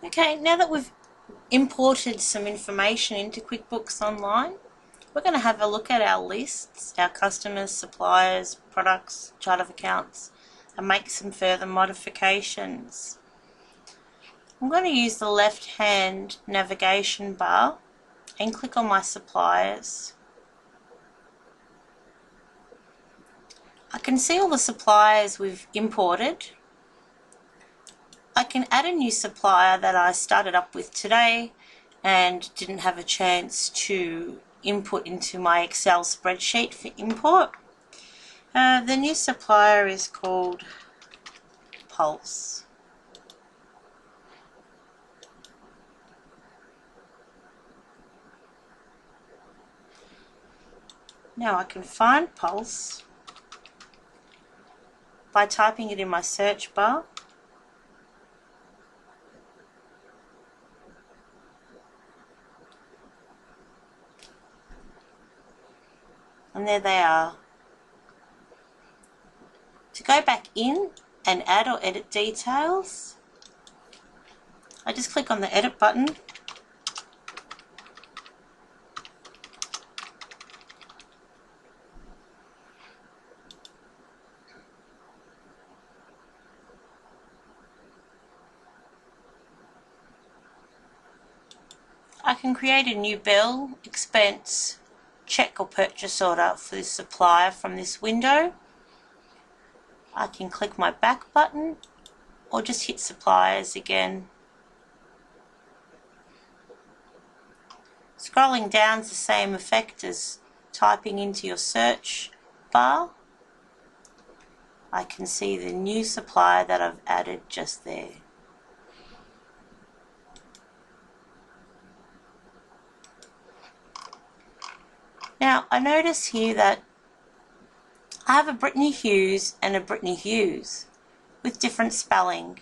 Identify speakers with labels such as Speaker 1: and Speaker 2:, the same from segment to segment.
Speaker 1: Okay, now that we've imported some information into QuickBooks Online, we're going to have a look at our lists, our customers, suppliers, products, chart of accounts, and make some further modifications. I'm going to use the left-hand navigation bar and click on my suppliers. I can see all the suppliers we've imported. I can add a new supplier that I started up with today and didn't have a chance to input into my Excel spreadsheet for import. The new supplier is called Pulse. Now I can find Pulse by typing it in my search bar. And there they are. To go back in and add or edit details, I just click on the edit button . I can create a new bill, expense, check or purchase order for this supplier from this window. I can click my back button or just hit suppliers again. Scrolling down is the same effect as typing into your search bar. I can see the new supplier that I've added just there. Now I notice here that I have a Brittany Hughes and a Brittany Hughes with different spelling.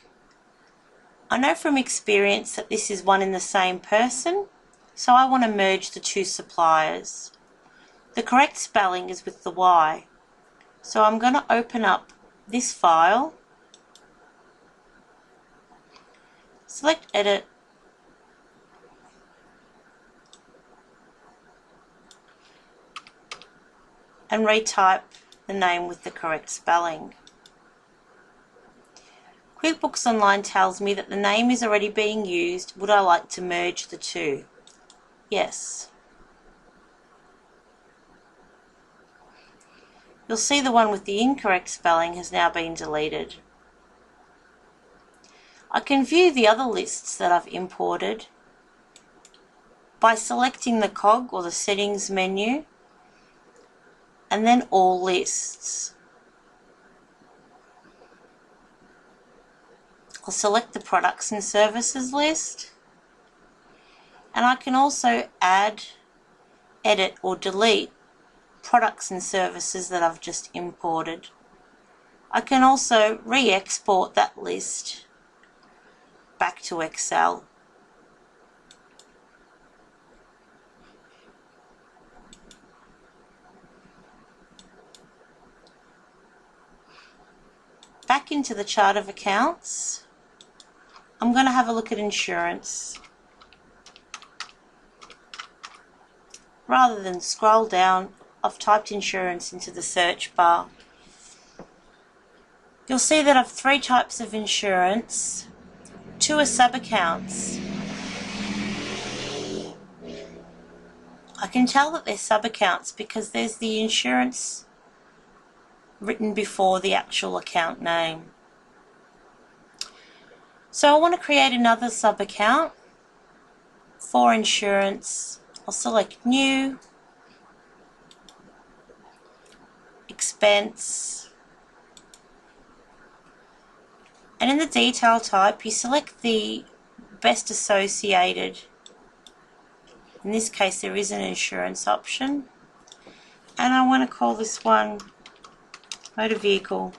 Speaker 1: I know from experience that this is one and the same person, so I want to merge the two suppliers. The correct spelling is with the Y, so I'm going to open up this file, select Edit, and retype the name with the correct spelling. QuickBooks Online tells me that the name is already being used. Would I like to merge the two? Yes. You'll see the one with the incorrect spelling has now been deleted. I can view the other lists that I've imported by selecting the cog or the settings menu and then all lists. I'll select the products and services list, and I can also add, edit or delete products and services that I've just imported. I can also re-export that list back to Excel. Back into the chart of accounts, I'm going to have a look at insurance. Rather than scroll down, I've typed insurance into the search bar. You'll see that I've three types of insurance. Two are sub-accounts. I can tell that they're sub-accounts because there's the insurance written before the actual account name. So I want to create another sub-account for insurance. I'll select New, Expense, and in the detail type you select the best associated. In this case there is an insurance option, and I want to call this one Motor Vehicle.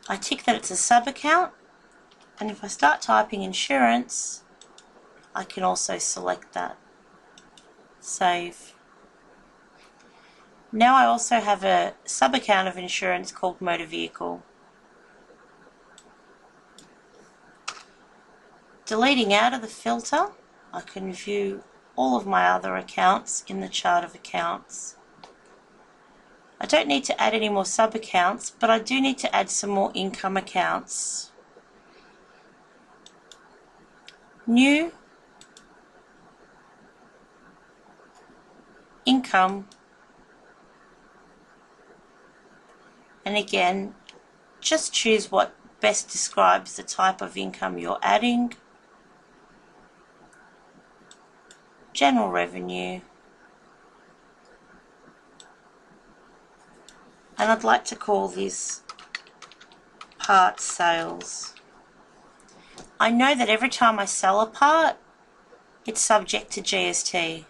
Speaker 1: I tick that it's a sub-account, and if I start typing insurance, I can also select that. Save. Now I also have a sub-account of insurance called Motor Vehicle. Deleting out of the filter, I can view all of my other accounts in the chart of accounts. I don't need to add any more sub-accounts, but I do need to add some more income accounts. New, income, and again, just choose what best describes the type of income you're adding. General revenue. And I'd like to call this part sales. I know that every time I sell a part, it's subject to GST.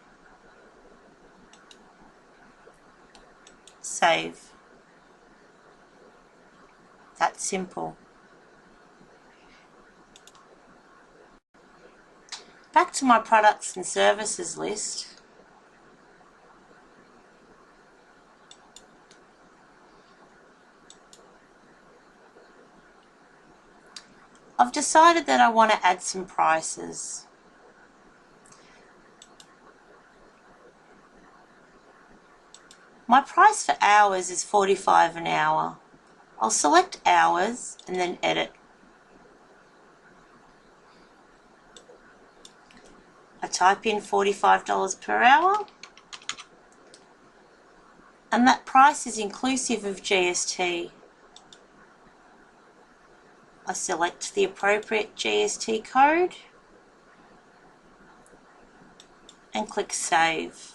Speaker 1: Save. That's simple. Back to my products and services list. I've decided that I want to add some prices. My price for hours is $45 an hour. I'll select hours and then edit. I type in $45 per hour, and that price is inclusive of GST. I select the appropriate GST code and click Save.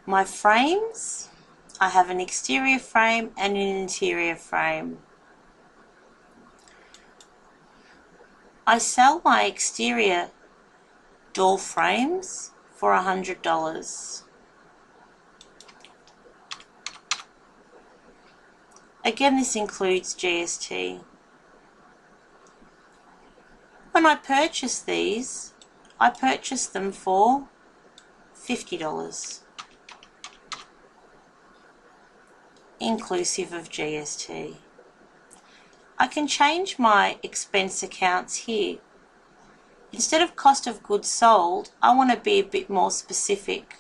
Speaker 1: My frames, I have an exterior frame and an interior frame. I sell my exterior door frames for $100. Again, this includes GST. When I purchase these, I purchase them for $50, inclusive of GST. I can change my expense accounts here. Instead of cost of goods sold, I want to be a bit more specific.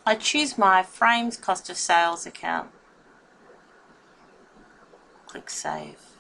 Speaker 1: I choose my frames cost of sales account. Click Save.